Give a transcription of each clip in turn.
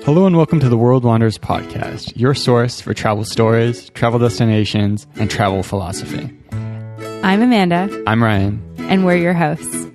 Hello and welcome to the World Wanderers podcast, your source for travel stories, travel destinations, and travel philosophy. I'm Amanda. I'm Ryan. And we're your hosts.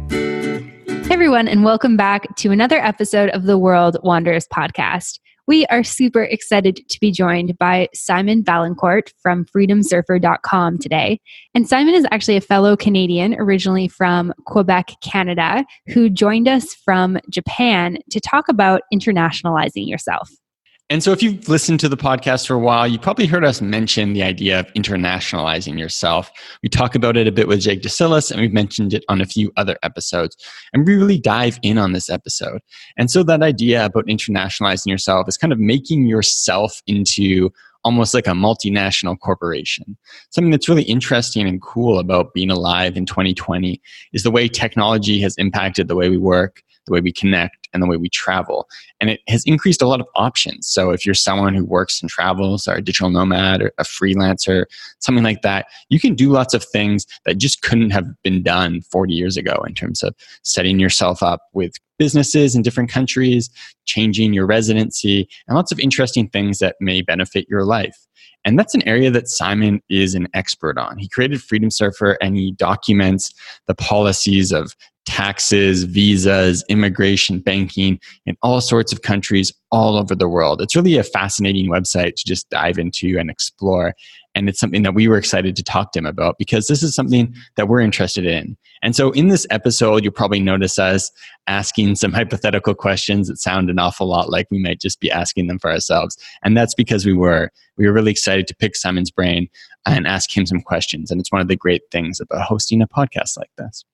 Hey everyone, and welcome back to another episode of the World Wanderers podcast. We are super excited to be joined by Simon Valancourt from freedomsurfer.com today. And Simon is actually a fellow Canadian, originally from Quebec, Canada, who joined us from Japan to talk about internationalizing yourself. And so if you've listened to the podcast for a while, you probably heard us mention the idea of internationalizing yourself. We talk about it a bit with Jake DeSillis, and we've mentioned it on a few other episodes. And we really dive in on this episode. And so that idea about internationalizing yourself is kind of making yourself into almost like a multinational corporation. Something that's really interesting and cool about being alive in 2020 is the way technology has impacted the way we work, the way we connect, and the way we travel. And it has increased a lot of options. So if you're someone who works and travels, or a digital nomad, or a freelancer, something like that, you can do lots of things that just couldn't have been done 40 years ago in terms of setting yourself up with businesses in different countries, changing your residency, and lots of interesting things that may benefit your life. And that's an area that Simon is an expert on. He created Freedom Surfer, and he documents the policies of taxes, visas, immigration, banking in all sorts of countries all over the world. It's really a fascinating website to just dive into and explore. And it's something that we were excited to talk to him about because this is something that we're interested in. And so in this episode, you'll probably notice us asking some hypothetical questions that sound an awful lot like we might just be asking them for ourselves. And that's because we were really excited to pick Simon's brain and ask him some questions. And it's one of the great things about hosting a podcast like this.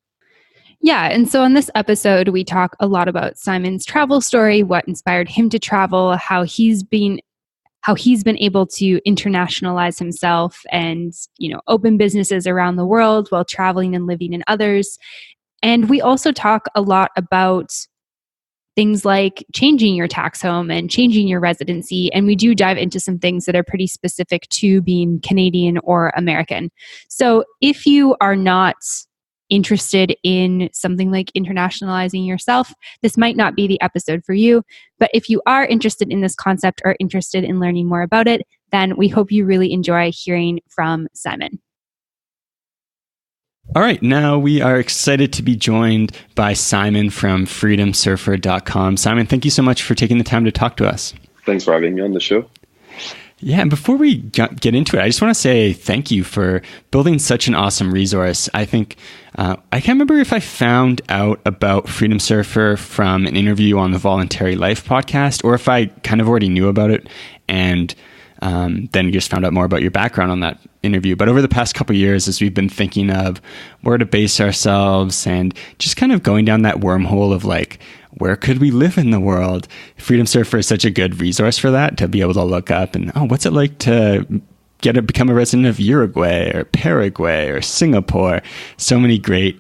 Yeah, and so on this episode, we talk a lot about Simon's travel story, what inspired him to travel, how he's been able to internationalize himself and, open businesses around the world while traveling and living in others. And we also talk a lot about things like changing your tax home and changing your residency. And we do dive into some things that are pretty specific to being Canadian or American. So if you are not interested in something like internationalizing yourself, this might not be the episode for you. But if you are interested in this concept or interested in learning more about it, then we hope you really enjoy hearing from Simon. All right, now we are excited to be joined by Simon from freedomsurfer.com. Simon, thank you so much for taking the time to talk to us. Thanks for having me on the show. Yeah, and before we get into it, I just want to say thank you for building such an awesome resource. I think, I can't remember if I found out about Freedom Surfer from an interview on the Voluntary Life podcast, or if I kind of already knew about it and then just found out more about your background on that interview. But over the past couple of years, as we've been thinking of where to base ourselves and just kind of going down that wormhole of like, where could we live in the world? Freedom Surfer is such a good resource for that, to be able to look up and, what's it like to become a resident of Uruguay or Paraguay or Singapore? So many great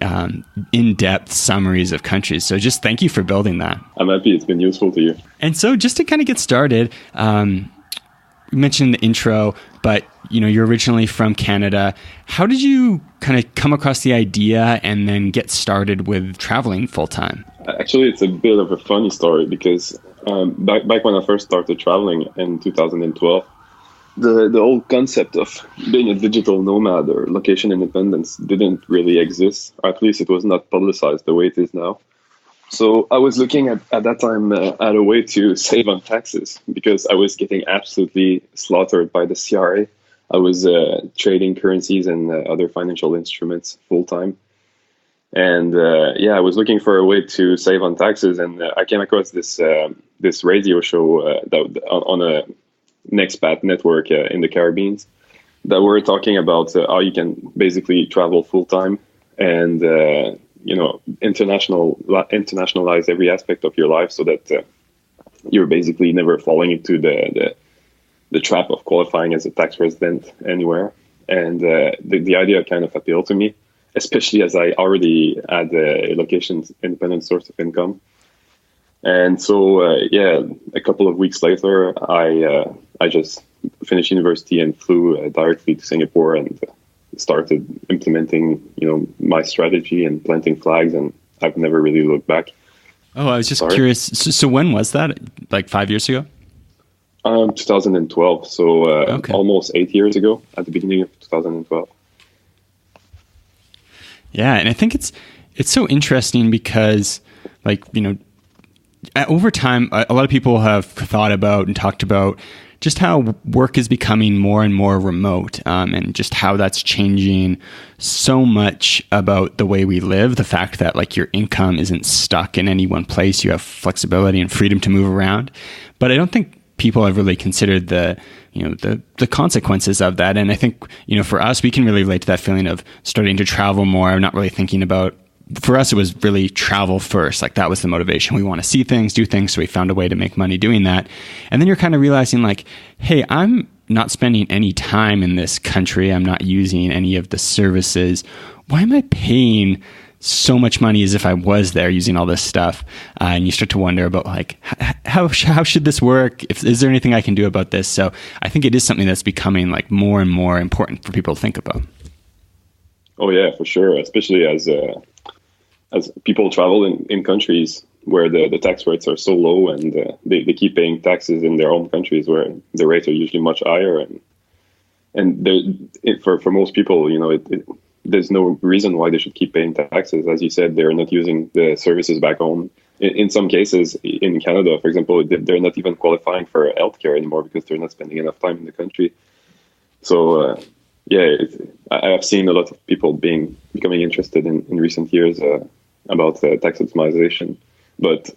in-depth summaries of countries. So just thank you for building that. I'm happy it's been useful to you. And so just to kind of get started, you mentioned in the intro, but you're originally from Canada. How did you kind of come across the idea and then get started with traveling full time? Actually, it's a bit of a funny story because back when I first started traveling in 2012, the whole concept of being a digital nomad or location independence didn't really exist. Or at least it was not publicized the way it is now. So I was looking at that time at a way to save on taxes because I was getting absolutely slaughtered by the CRA. I was trading currencies and other financial instruments full time. And I was looking for a way to save on taxes, and I came across this radio show that on a expat network in the Caribbean that were talking about how you can basically travel full time and internationalize every aspect of your life so that you're basically never falling into the trap of qualifying as a tax resident anywhere. And the idea kind of appealed to me, especially as I already had a location independent source of income. And so, a couple of weeks later, I just finished university and flew directly to Singapore and started implementing, my strategy and planting flags. And I've never really looked back. Oh, I was just Sorry. curious. So when was that? Like 5 years ago? 2012. So Okay. almost 8 years ago, at the beginning of 2012. Yeah, and I think it's so interesting because, like, over time, a lot of people have thought about and talked about just how work is becoming more and more remote, and just how that's changing so much about the way we live. The fact that, like, your income isn't stuck in any one place, you have flexibility and freedom to move around. But I don't think people have really considered the consequences of that. And I think, for us, we can really relate to that feeling of starting to travel more, not really thinking about. For us, it was really travel first. Like, that was the motivation. We want to see things, do things. So we found a way to make money doing that. And then you're kind of realizing, like, hey, I'm not spending any time in this country. I'm not using any of the services. Why am I paying so much money as if I was there using all this stuff? And you start to wonder about, like, how should this work? Is there anything I can do about this? So I think it is something that's becoming, like, more and more important for people to think about. Oh yeah, for sure. Especially as people travel in countries where the tax rates are so low, and they keep paying taxes in their home countries where the rates are usually much higher. And for most people, there's no reason why they should keep paying taxes. As you said, they're not using the services back home. In some cases, in Canada, for example, they're not even qualifying for healthcare anymore because they're not spending enough time in the country. So, I have seen a lot of people becoming interested in recent years about tax optimization. But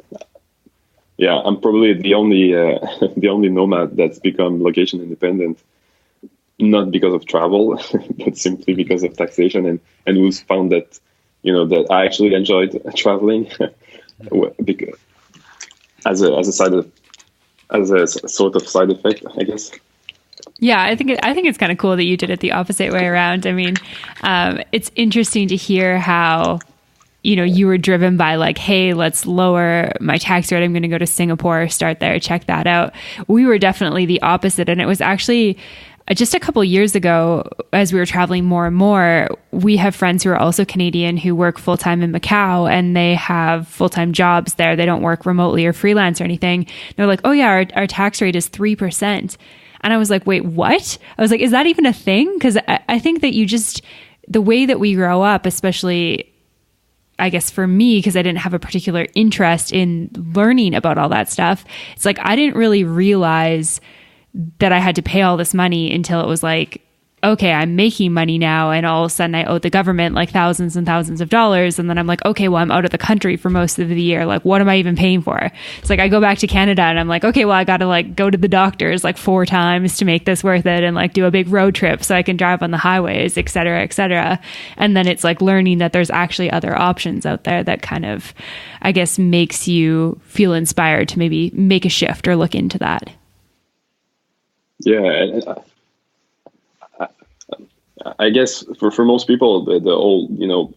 yeah, I'm probably the only the only nomad that's become location independent, not because of travel, but simply because of taxation, and who's found that that I actually enjoyed traveling because as a sort of side effect, I guess. Yeah, I think it's kind of cool that you did it the opposite way around. I mean, it's interesting to hear how, you were driven by, like, hey, let's lower my tax rate. I'm going to go to Singapore, start there, check that out. We were definitely the opposite. And it was actually just a couple of years ago, as we were traveling more and more, we have friends who are also Canadian who work full-time in Macau, and they have full-time jobs there. They don't work remotely or freelance or anything. They're like, oh yeah, our tax rate is 3%. And I was like, wait, what? I was like, is that even a thing? Because I think that the way that we grow up, especially, I guess for me, because I didn't have a particular interest in learning about all that stuff, it's like I didn't really realize that I had to pay all this money until it was like, okay, I'm making money now, and all of a sudden I owe the government like thousands and thousands of dollars. And then I'm like, okay, well, I'm out of the country for most of the year. Like, what am I even paying for? It's like I go back to Canada and I'm like, okay, well, I got to, like, go to the doctors like 4 times to make this worth it, and, like, do a big road trip so I can drive on the highways, et cetera, et cetera. And then it's like learning that there's actually other options out there that kind of, I guess, makes you feel inspired to maybe make a shift or look into that. Yeah, I guess for most people, the whole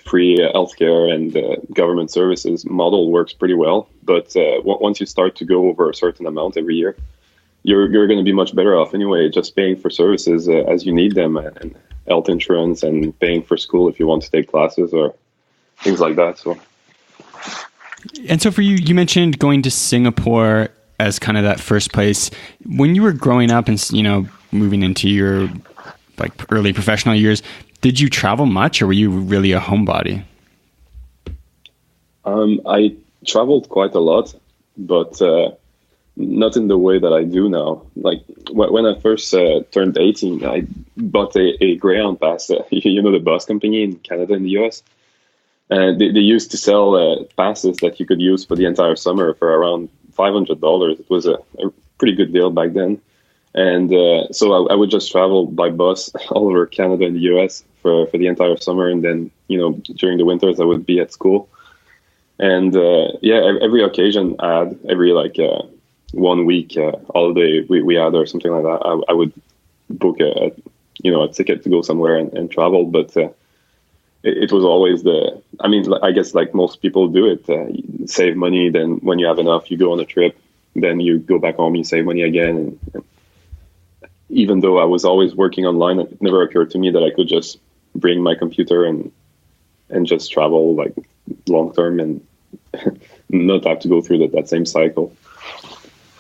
free healthcare and government services model works pretty well. But once you start to go over a certain amount every year, you're going to be much better off anyway, just paying for services as you need them, and health insurance, and paying for school if you want to take classes or things like that. So for you, you mentioned going to Singapore as kind of that first place. When you were growing up and moving into your, like, early professional years, did you travel much, or were you really a homebody? I traveled quite a lot, but not in the way that I do now. Like, when I first turned 18, I bought a Greyhound pass, the bus company in Canada and the US. And they used to sell passes that you could use for the entire summer for around $500. It was a pretty good deal back then. And so I would just travel by bus all over Canada and the US for the entire summer. And then, during the winters, I would be at school. And every occasion I had, every 1 week holiday we had or something like that, I would book a ticket to go somewhere and travel. But it was always I guess like most people do it, you save money. Then when you have enough, you go on a trip. Then you go back home, you save money again. And even though I was always working online, it never occurred to me that I could just bring my computer and just travel, like, long term and not have to go through that same cycle.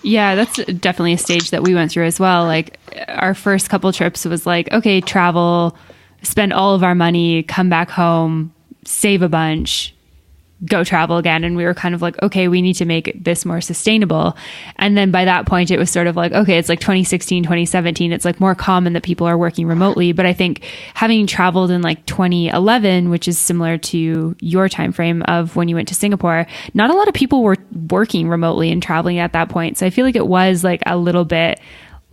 Yeah, that's definitely a stage that we went through as well. Like our first couple trips was like, okay, travel, spend all of our money, come back home, save a bunch, go travel again. And we were kind of like, okay, we need to make this more sustainable. And then by that point, it was sort of like, okay, it's like 2016, 2017. It's like more common that people are working remotely. But I think having traveled in like 2011, which is similar to your time frame of when you went to Singapore, not a lot of people were working remotely and traveling at that point. So I feel like it was like a little bit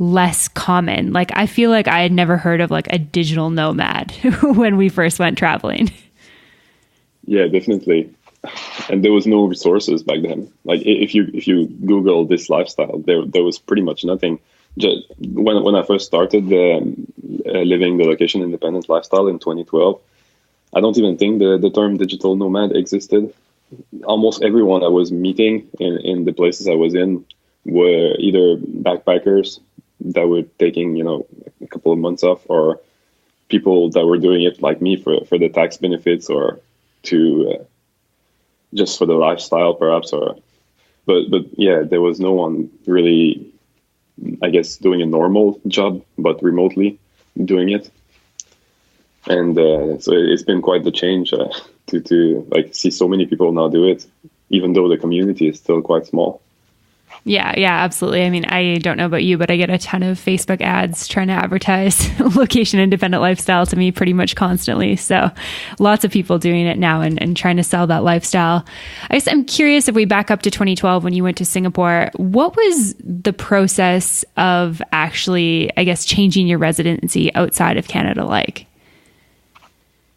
less common. Like I feel like I had never heard of like a digital nomad when we first went traveling. Yeah, definitely. And there was no resources back then. Like if you Google this lifestyle, there was pretty much nothing. Just when I first started living the location independent lifestyle in 2012, I don't even think the term digital nomad existed. Almost everyone I was meeting in the places I was in were either backpackers that were taking a couple of months off, or people that were doing it like me for the tax benefits, or to just for the lifestyle perhaps, but yeah, there was no one really, I guess, doing a normal job but remotely doing it. And so it's been quite the change to like see so many people now do it, even though the community is still quite small. Yeah, absolutely. I mean, I don't know about you, but I get a ton of Facebook ads trying to advertise location independent lifestyle to me pretty much constantly. So lots of people doing it now and trying to sell that lifestyle. I guess I'm curious, if we back up to 2012 when you went to Singapore, what was the process of actually, I guess, changing your residency outside of Canada like?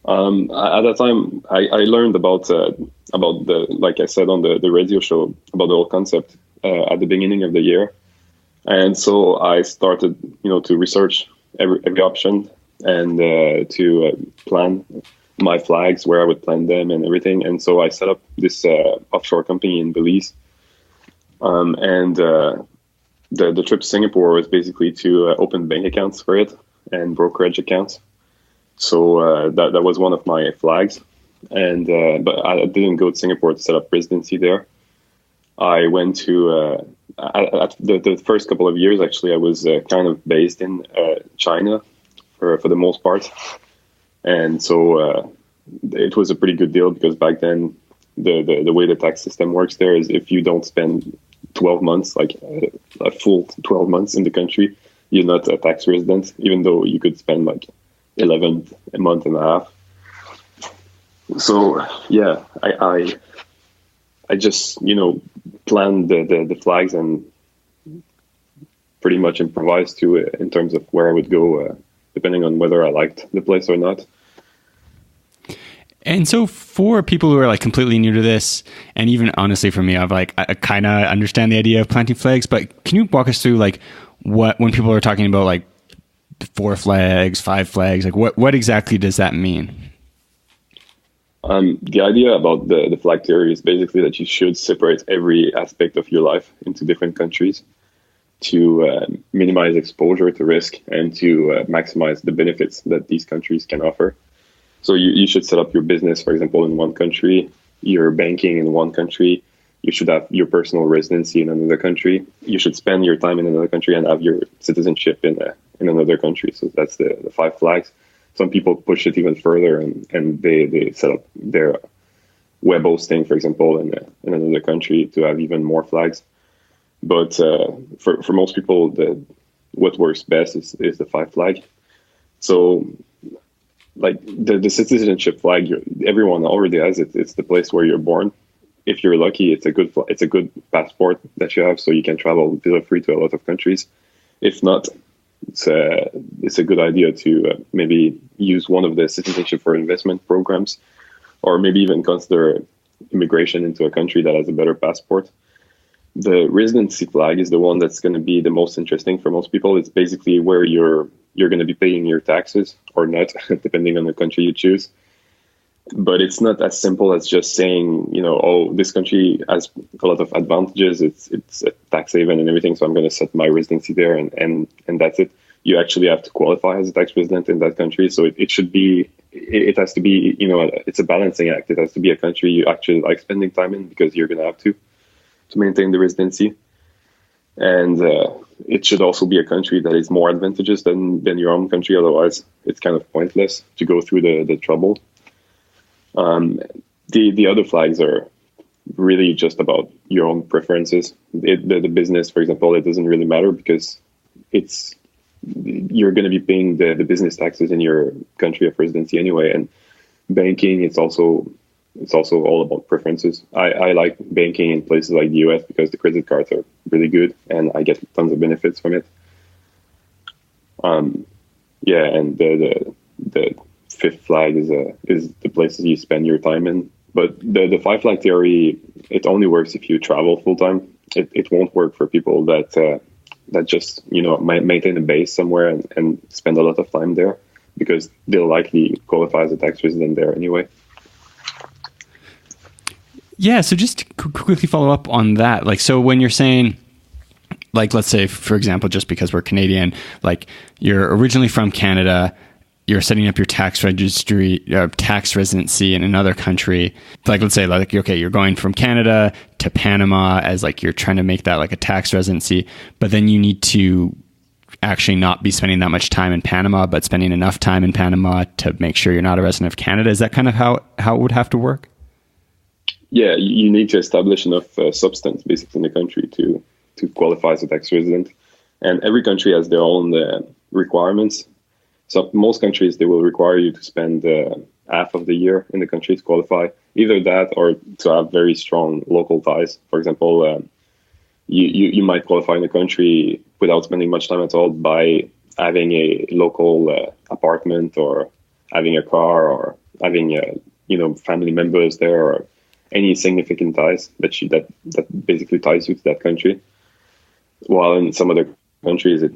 At that time, I learned about the, like I said on the radio show, about the whole concept at the beginning of the year. And so I started, to research every option, and to plan my flags, where I would plant them and everything. And so I set up this offshore company in Belize. And the trip to Singapore was basically to open bank accounts for it and brokerage accounts. So that was one of my flags. And but I didn't go to Singapore to set up residency there. I went to the first couple of years. Actually, I was kind of based in China for the most part, and so it was a pretty good deal, because back then the way the tax system works there is, if you don't spend 12 months, like a full 12 months in the country, you're not a tax resident, even though you could spend like 11 a month and a half. So yeah, I just, planned the flags and pretty much improvised in terms of where I would go, depending on whether I liked the place or not. And so for people who are like completely new to this, and even honestly for me, I kind of understand the idea of planting flags, but can you walk us through like when people are talking about like 4 flags, 5 flags, like what exactly does that mean? The idea about the flag theory is basically that you should separate every aspect of your life into different countries to minimize exposure to risk and to maximize the benefits that these countries can offer. So you should set up your business, for example, in one country, your banking in one country. You should have your personal residency in another country. You should spend your time in another country and have your citizenship in another country. So that's the 5 flags. Some people push it even further, and they set up their web hosting, for example, in another country to have even more flags. But for most people, what works best is the 5 flag. So, like the citizenship flag, everyone already has it. It's the place where you're born. If you're lucky, it's a good passport that you have, so you can travel visa-free to a lot of countries. If not, it's a good idea to maybe use one of the citizenship for investment programs, or maybe even consider immigration into a country that has a better passport. The residency flag is the one that's going to be the most interesting for most people. It's basically where you're going to be paying your taxes or not, depending on the country you choose. But it's not as simple as just saying, this country has a lot of advantages. It's a tax haven and everything, so I'm going to set my residency there, and that's it. you actually have to qualify as a tax resident in that country. So it should be, it has to be, it's a balancing act. It has to be a country you actually like spending time in, because you're going to have to maintain the residency. And it should also be a country that is more advantageous than your own country. Otherwise, it's kind of pointless to go through the trouble. The other flags are really just about your own preferences. The business, for example, it doesn't really matter, because you're going to be paying the business taxes in your country of residency anyway. And banking, it's also all about preferences. I like banking in places like the US because the credit cards are really good and I get tons of benefits from it. And the fifth flag is the places you spend your time in. But the five flag theory, it only works if you travel full time. It won't work for people that just maintain a base somewhere and spend a lot of time there, because they'll likely qualify as a tax resident there anyway. Yeah, so just to quickly follow up on that, like, so when you're saying, like, let's say, for example, just because we're Canadian, like, you're originally from Canada, you're setting up your tax registry, tax residency in another country. Like, let's say, like, okay, you're going from Canada to Panama as, like, you're trying to make that like a tax residency, but then you need to actually not be spending that much time in Panama, but spending enough time in Panama to make sure you're not a resident of Canada. Is that kind of how it would have to work? Yeah, you need to establish enough substance basically in the country to qualify as a tax resident. And every country has their own requirements. So most countries, they will require you to spend half of the year in the country to qualify. Either that or to have very strong local ties. For example, you might qualify in the country without spending much time at all by having a local apartment, or having a car, or having family members there, or any significant ties that basically ties you to that country. While in some other countries, it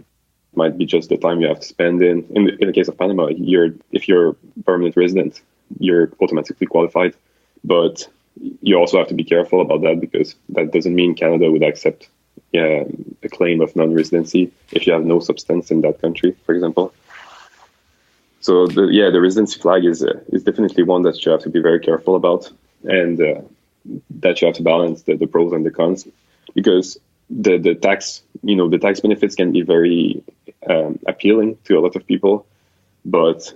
might be just the time you have to spend in the case of Panama, if you're a permanent resident, you're automatically qualified. But you also have to be careful about that, because that doesn't mean Canada would accept a claim of non-residency if you have no substance in that country, for example. So the residency flag is definitely one that you have to be very careful about, and that you have to balance the pros and the cons, because the tax benefits can be very appealing to a lot of people, but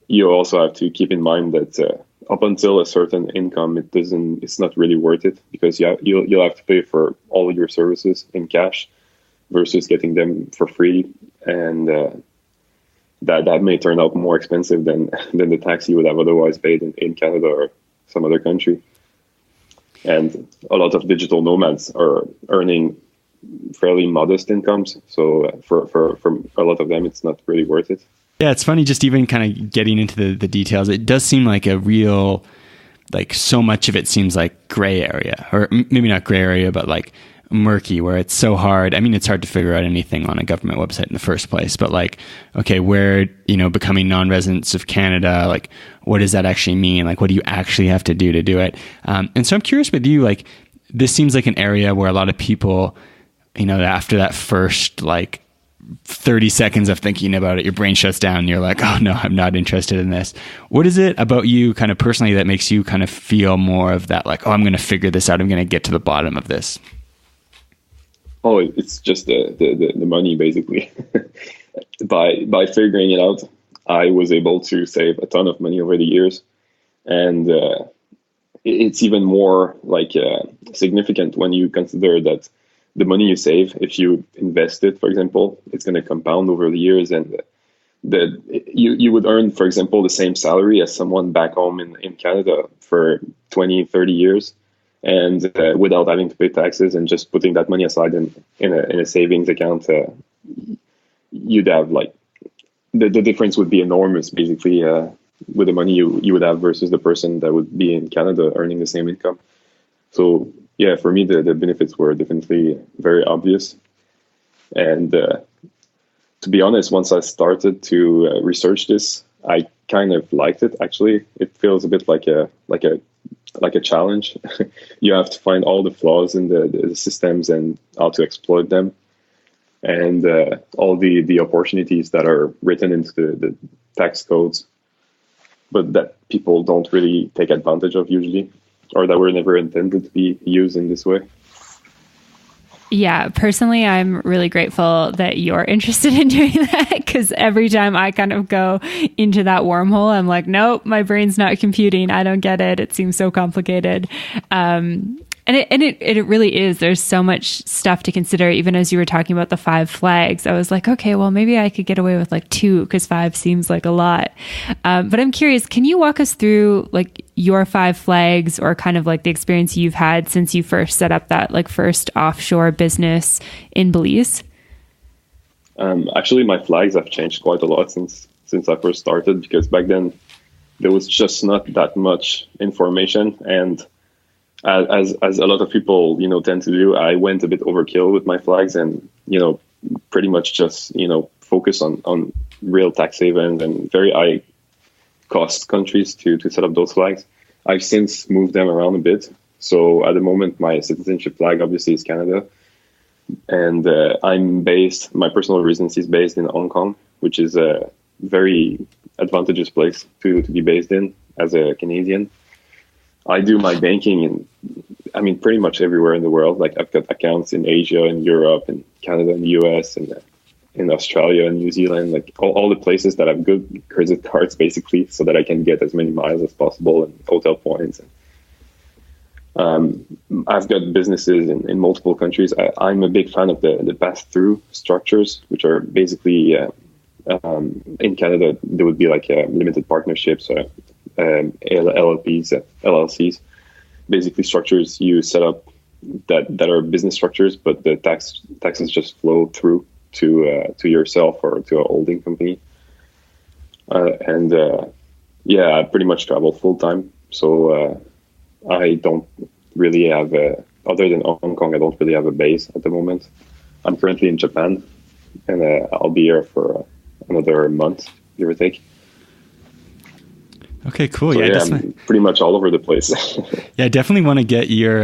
you also have to keep in mind that up until a certain income, it's not really worth it, because you'll have to pay for all your services in cash versus getting them for free, and that may turn out more expensive than the tax you would have otherwise paid in Canada or some other country. And a lot of digital nomads are earning fairly modest incomes, so for a lot of them, it's not really worth it. Yeah, it's funny, just even kind of getting into the details. It does seem like a real, like, so much of it seems like gray area, or maybe not gray area, but like murky, where it's so hard. I mean, it's hard to figure out anything on a government website in the first place, but like, okay, where, becoming non-residents of Canada, like, what does that actually mean? Like, what do you actually have to do it? And so I'm curious with you, like, this seems like an area where a lot of people, after that first, like, 30 seconds of thinking about it, your brain shuts down and you're like, oh no, I'm not interested in this. What is it about you kind of personally that makes you kind of feel more of that, like, oh, I'm going to figure this out, I'm going to get to the bottom of this? Oh, it's just the money, basically. By figuring it out, I was able to save a ton of money over the years, and it's even more like significant when you consider that the money you save, if you invest it, for example, it's going to compound over the years, and you would earn, for example, the same salary as someone back home in Canada for 20, 30 years. And without having to pay taxes, and just putting that money aside in a savings account, you'd have, like, the difference would be enormous, basically, with the money you would have versus the person that would be in Canada earning the same income. So yeah, for me, the benefits were definitely very obvious. And to be honest, once I started to research this, I kind of liked it. Actually, it feels a bit like a challenge. You have to find all the flaws in the systems and how to exploit them. and all the opportunities that are written into the tax codes, but that people don't really take advantage of usually, or that were never intended to be used in this way. Yeah, personally, I'm really grateful that you're interested in doing that, because every time I kind of go into that wormhole, I'm like, nope, my brain's not computing. I don't get it. It seems so complicated. And it really is. There's so much stuff to consider. Even as you were talking about the 5 flags, I was like, okay, well, maybe I could get away with like 2, because 5 seems like a lot. But I'm curious, can you walk us through like your 5 flags, or kind of like the experience you've had since you first set up that like first offshore business in Belize? Actually, my flags have changed quite a lot since I first started, because back then there was just not that much information, and as a lot of people, tend to do, I went a bit overkill with my flags, and, pretty much just, focus on real tax havens and very high cost countries to set up those flags. I've since moved them around a bit. So at the moment, my citizenship flag obviously is Canada. And my personal residency is based in Hong Kong, which is a very advantageous place to be based in as a Canadian. I do my banking pretty much everywhere in the world. Like I've got accounts in Asia and Europe and Canada and the US and in Australia and New Zealand, like all the places that have good credit cards, basically, so that I can get as many miles as possible and hotel points. I've got businesses in multiple countries. I'm a big fan of the pass-through structures, which are basically, in Canada, there would be like limited partnerships, LLPs, LLCs, basically structures you set up that are business structures, but the taxes just flow through to yourself or to a holding company. I pretty much travel full time. So I don't really have other than Hong Kong, I don't really have a base at the moment. I'm currently in Japan, and I'll be here for another month, give or take. Okay, cool. So, I'm pretty much all over the place. Yeah, I definitely want to get your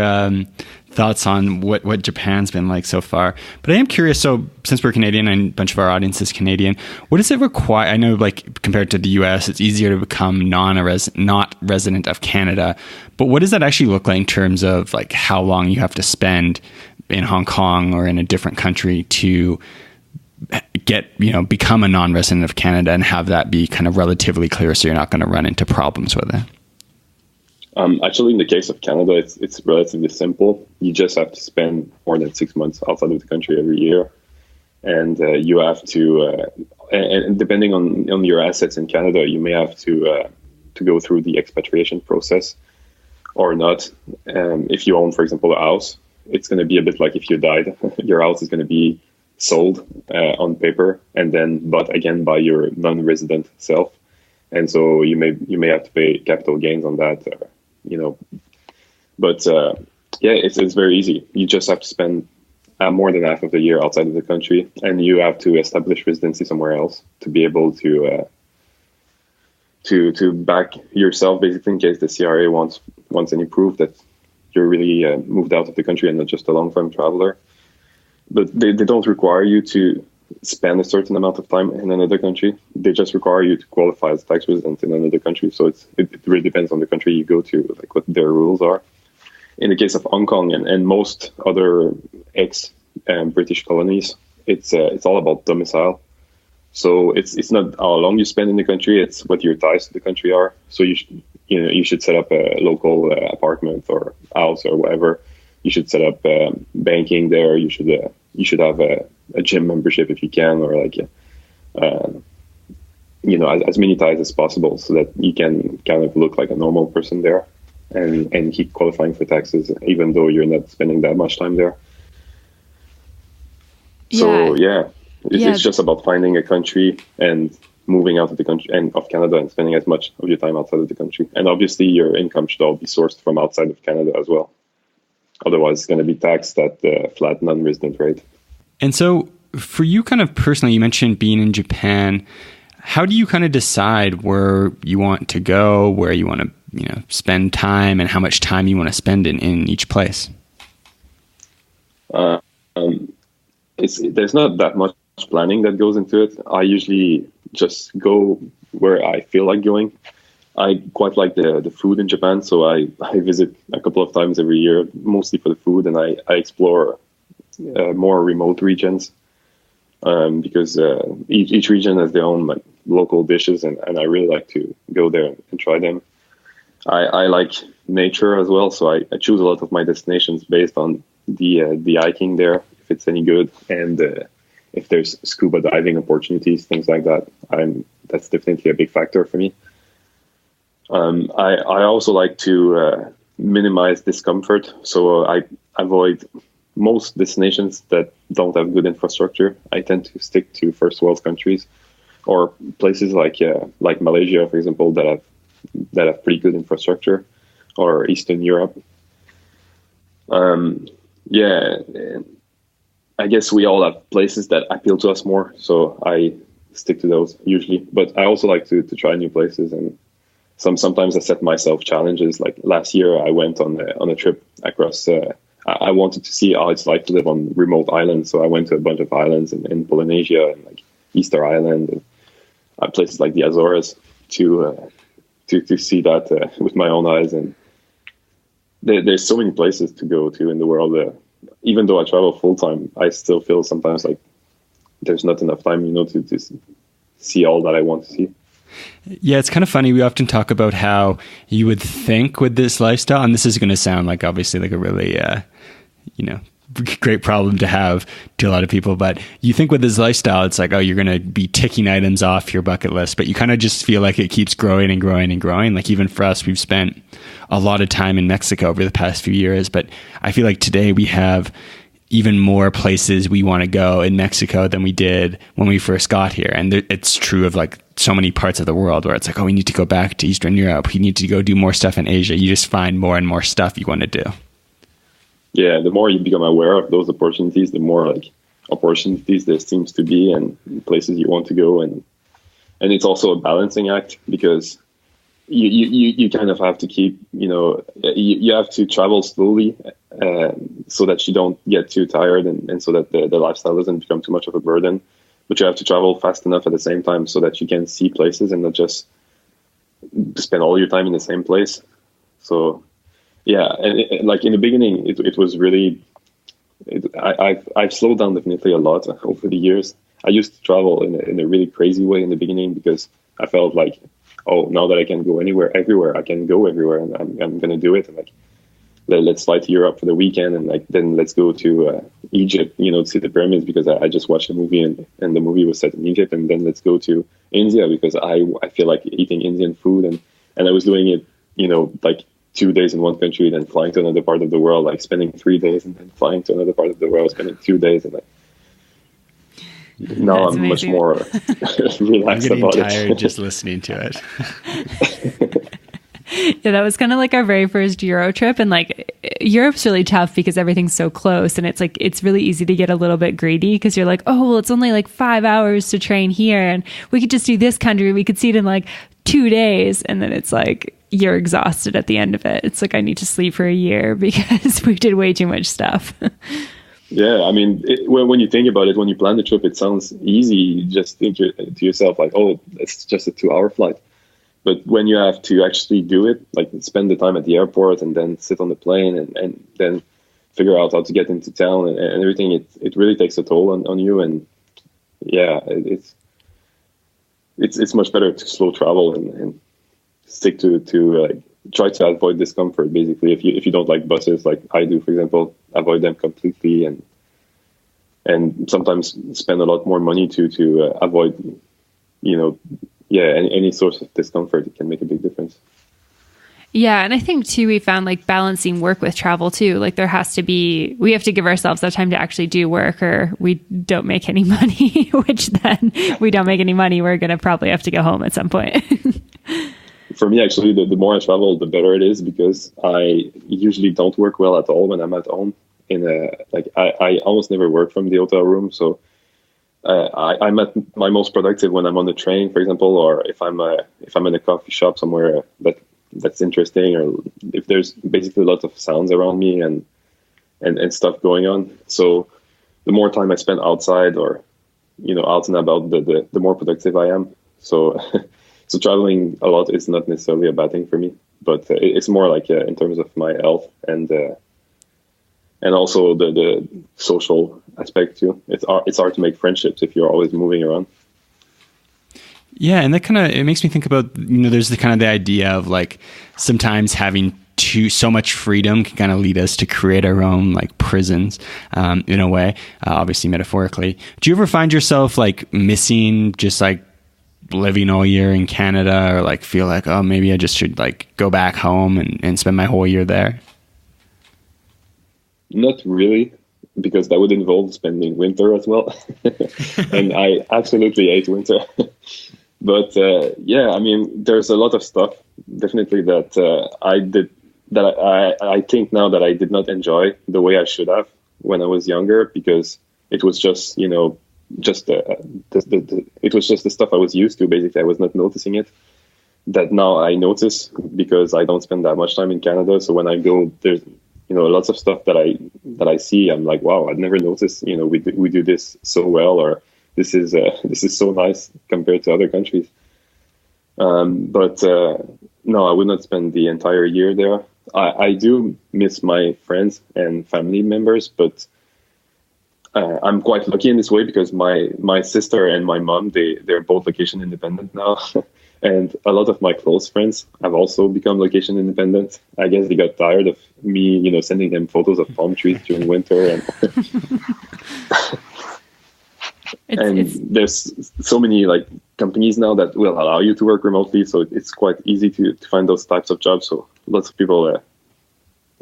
thoughts on what Japan's been like so far. But I am curious, so since we're Canadian and a bunch of our audience is Canadian, what does it require? I know, like, compared to the US, it's easier to become not resident of Canada. But what does that actually look like in terms of like how long you have to spend in Hong Kong or in a different country to become a non-resident of Canada and have that be kind of relatively clear, so you're not going to run into problems with it? Actually, in the case of Canada, it's relatively simple. You just have to spend more than 6 months outside of the country every year, and you have to. And depending on your assets in Canada, you may have to go through the expatriation process or not. If you own, for example, a house, it's going to be a bit like if you died. Your house is going to be sold on paper and then bought again by your non-resident self, and so you may have to pay capital gains on that, but it's very easy. You just have to spend more than half of the year outside of the country, and you have to establish residency somewhere else to be able to back yourself, basically, in case the CRA wants any proof that you're really moved out of the country and not just a long-term traveler. But they don't require you to spend a certain amount of time in another country. They just require you to qualify as a tax resident in another country. So it really depends on the country you go to, like what their rules are. In the case of Hong Kong and most other ex-British colonies, it's all about domicile. So it's not how long you spend in the country; it's what your ties to the country are. So you should set up a local apartment or house or whatever. You should set up banking there. You should have a gym membership if you can, or like as many ties as possible, so that you can kind of look like a normal person there, and keep qualifying for taxes, even though you're not spending that much time there. So it's just about finding a country and moving out of the country and of Canada and spending as much of your time outside of the country. And obviously, your income should all be sourced from outside of Canada as well. Otherwise, it's going to be taxed at the flat non-resident rate. And so for you kind of personally, you mentioned being in Japan. How do you kind of decide where you want to go, where you want to spend time, and how much time you want to spend in each place? there's not that much planning that goes into it. I usually just go where I feel like going. I quite like the food in Japan, so I visit a couple of times every year, mostly for the food, and I explore more remote regions because each region has their own like local dishes, and I really like to go there and try them. I like nature as well, so I choose a lot of my destinations based on the hiking there, if it's any good, and if there's scuba diving opportunities, things like that. That's definitely a big factor for me. I also like to minimize discomfort, so I avoid most destinations that don't have good infrastructure. I tend to stick to first world countries or places like Malaysia, for example, that have pretty good infrastructure, or Eastern Europe. Yeah, I guess we all have places that appeal to us more, so I stick to those usually. But I also like to try new places, and sometimes I set myself challenges. Like last year, I went on a trip across. I wanted to see how it's like to live on remote islands, so I went to a bunch of islands in Polynesia and like Easter Island and places like the Azores to see that with my own eyes. And there's so many places to go to in the world. Even though I travel full time, I still feel sometimes like there's not enough time, to see all that I want to see. Yeah, it's kind of funny. We often talk about how you would think with this lifestyle, and this is going to sound like obviously like a really, great problem to have to a lot of people. But you think with this lifestyle, it's like, oh, you're going to be ticking items off your bucket list, but you kind of just feel like it keeps growing and growing and growing. Like even for us, we've spent a lot of time in Mexico over the past few years, but I feel like today we have even more places we want to go in Mexico than we did when we first got here. And it's true of like so many parts of the world where it's like, oh, we need to go back to Eastern Europe. We need to go do more stuff in Asia. You just find more and more stuff you want to do. Yeah, the more you become aware of those opportunities, the more like opportunities there seems to be and places you want to go. And it's also a balancing act because you kind of have to keep, you have to travel slowly so that you don't get too tired and so that the lifestyle doesn't become too much of a burden. But you have to travel fast enough at the same time so that you can see places and not just spend all your time in the same place. So, yeah, and like in the beginning, it was really, I've slowed down definitely a lot over the years. I used to travel in a really crazy way in the beginning because I felt like, oh, now that I can go everywhere, I can go everywhere, and I'm going to do it. And like, let's fly to Europe for the weekend, and like then let's go to Egypt, to see the pyramids because I just watched a movie and the movie was set in Egypt, and then let's go to India because I feel like eating Indian food, and I was doing it, like 2 days in one country, then flying to another part of the world, like spending 3 days, and then flying to another part of the world, spending 2 days, and like. Now That's I'm amazing. much more relaxed I'm getting about tired it. just listening to it. Yeah, that was kind of like our very first Euro trip. And like Europe's really tough because everything's so close. And it's like, it's really easy to get a little bit greedy because you're like, oh, well, it's only like 5 hours to train here. And we could just do this country. We could see it in like 2 days. And then it's like, you're exhausted at the end of it. It's like, I need to sleep for a year because we did way too much stuff. Yeah, I mean, when you think about it, when you plan the trip, it sounds easy. You just think to yourself like, oh, it's just a 2-hour flight. But when you have to actually do it, like spend the time at the airport and then sit on the plane and then figure out how to get into town and everything, it really takes a toll on you. And yeah, it's much better to slow travel and stick to like try to avoid discomfort. Basically, if you don't like buses, like I do, for example, avoid them completely and sometimes spend a lot more money to avoid, any source of discomfort. It can make a big difference. Yeah. And I think too, we found like balancing work with travel too. Like we have to give ourselves that time to actually do work or we don't make any money, which then we don't make any money. We're going to probably have to go home at some point. For me, actually, the more I travel, the better it is because I usually don't work well at all when I'm at home. I almost never work from the hotel room. So I'm at my most productive when I'm on the train, for example, or if I'm in a coffee shop somewhere that's interesting, or if there's basically lots of sounds around me and stuff going on. So the more time I spend outside or, out and about, the more productive I am. So, so traveling a lot is not necessarily a bad thing for me, but it's more like in terms of my health and also the social aspect too. It's hard to make friendships if you're always moving around. Yeah, and that it makes me think about, there's the idea of like sometimes having so much freedom can kind of lead us to create our own like prisons, in a way, obviously metaphorically. Do you ever find yourself like missing just like living all year in Canada, or like feel like, oh, maybe I just should like go back home and spend my whole year there? Not really, because that would involve spending winter as well. And I absolutely hate winter. But yeah, I mean, there's a lot of stuff definitely that I did that I think now that I did not enjoy the way I should have when I was younger, because it was just, it was just the stuff I was used to. Basically, I was not noticing it. That now I notice because I don't spend that much time in Canada. So when I go, there's lots of stuff that I see. I'm like, wow, I'd never noticed. We do this so well, or this is so nice compared to other countries. But no, I would not spend the entire year there. I do miss my friends and family members, but I'm quite lucky in this way because my sister and my mom, they're both location independent now. And a lot of my close friends have also become location independent. I guess they got tired of me, sending them photos of palm trees during winter. And there's so many like companies now that will allow you to work remotely, so it's quite easy to find those types of jobs. So lots of people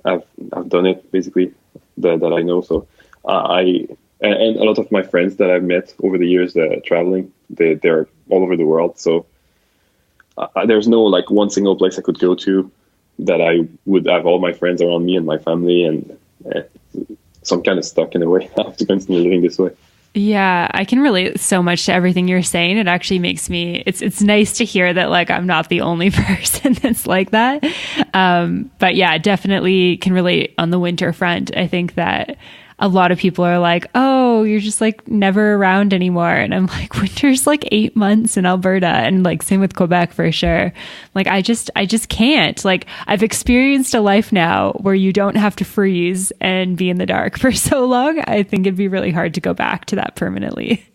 have done it basically that I know. So and a lot of my friends that I've met over the years traveling, they're all over the world. So there's no like one single place I could go to that I would have all my friends around me and my family, and so I'm kind of stuck in a way. I have to continue living this way. Yeah, I can relate so much to everything you're saying. It actually makes me, it's nice to hear that like I'm not the only person that's like that. But yeah, definitely can relate on the winter front. I think that a lot of people are like, oh, you're just like never around anymore. And I'm like, winter's like 8 months in Alberta, and like same with Quebec for sure. Like I just can't. Like I've experienced a life now where you don't have to freeze and be in the dark for so long. I think it'd be really hard to go back to that permanently.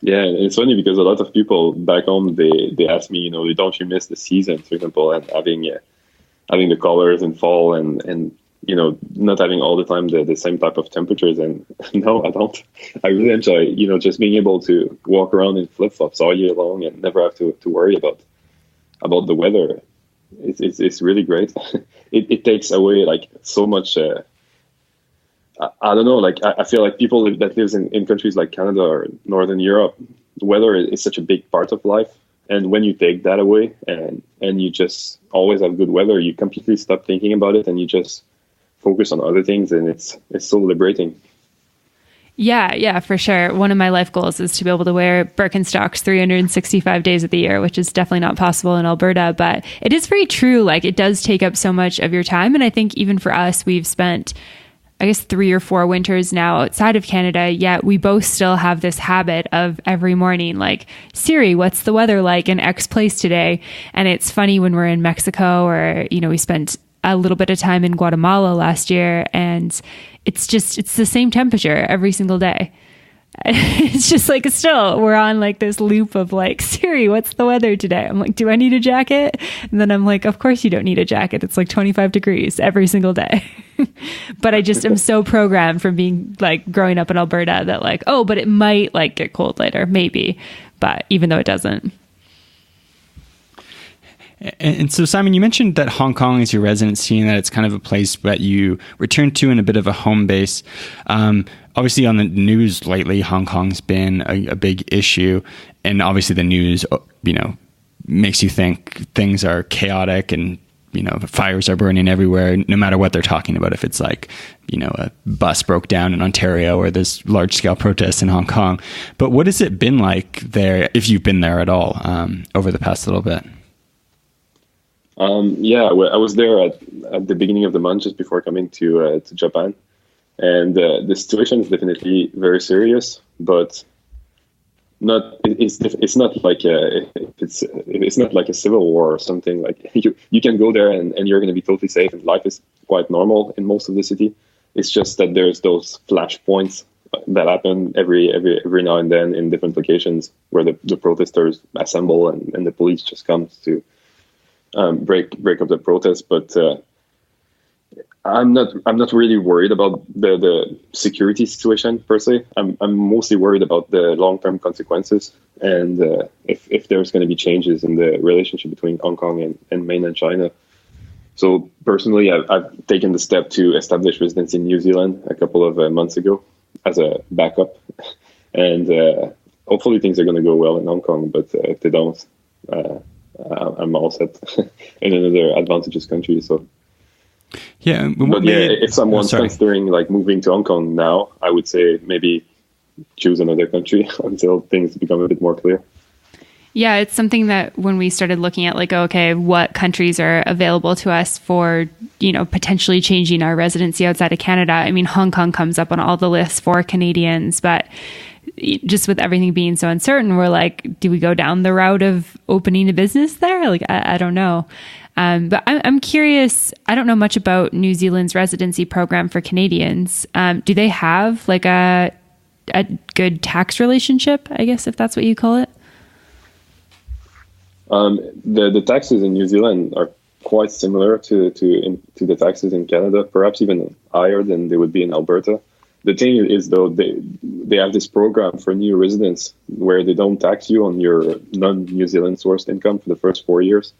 Yeah, it's funny because a lot of people back home, they ask me, don't you miss the season, for example, and having the colors in fall and not having all the time the same type of temperatures. And no, I don't. I really enjoy, just being able to walk around in flip-flops all year long and never have to worry about the weather. It's really great. It takes away like so much. I don't know, like I feel like people that lives in countries like Canada or Northern Europe, the weather is such a big part of life. And when you take that away and you just always have good weather, you completely stop thinking about it and you just focus on other things, and it's so liberating. Yeah, for sure. One of my life goals is to be able to wear Birkenstocks 365 days of the year, which is definitely not possible in Alberta, but it is very true. Like it does take up so much of your time. And I think even for us, we've spent, I guess, 3 or 4 winters now outside of Canada, yet we both still have this habit of every morning, like, Siri, what's the weather like in X place today? And it's funny when we're in Mexico or, we spent a little bit of time in Guatemala last year, and it's the same temperature every single day. It's just like, still, we're on like this loop of like, Siri, what's the weather today? I'm like, do I need a jacket? And then I'm like, of course you don't need a jacket. It's like 25 degrees every single day. But I just am so programmed from being like growing up in Alberta that like, oh, but it might like get cold later, maybe. But even though it doesn't. And so, Simon, you mentioned that Hong Kong is your residency and that it's kind of a place that you return to in a bit of a home base. Obviously, on the news lately, Hong Kong's been a big issue. And obviously the news, makes you think things are chaotic and, fires are burning everywhere, no matter what they're talking about. If it's like, a bus broke down in Ontario or there's large-scale protests in Hong Kong. But what has it been like there, if you've been there at all, over the past little bit? Yeah, I was there at the beginning of the month, just before coming to Japan, And the situation is definitely very serious, but it's not like it's not like a civil war or something. Like you can go there and you're going to be totally safe, and life is quite normal in most of the city. It's just that there's those flashpoints that happen every now and then in different locations where the protesters assemble and the police just comes to break up the protest. But I'm not really worried about the security situation per se. I'm mostly worried about the long-term consequences, and if there's going to be changes in the relationship between Hong Kong and mainland China. So personally, I've taken the step to establish residency in New Zealand a couple of months ago as a backup, and hopefully things are going to go well in Hong Kong. But if they don't, I'm all set in another advantageous country. So. Yeah, but if someone's considering like moving to Hong Kong now, I would say maybe choose another country until things become a bit more clear. Yeah, it's something that when we started looking at like, okay, what countries are available to us for, potentially changing our residency outside of Canada. I mean, Hong Kong comes up on all the lists for Canadians, but just with everything being so uncertain, we're like, do we go down the route of opening a business there? Like, I don't know. But I'm curious, I don't know much about New Zealand's residency program for Canadians. Do they have like a good tax relationship, I guess, if that's what you call it? The taxes in New Zealand are quite similar to the taxes in Canada, perhaps even higher than they would be in Alberta. The thing is, though, they have this program for new residents where they don't tax you on your non-New Zealand sourced income for the first 4 years.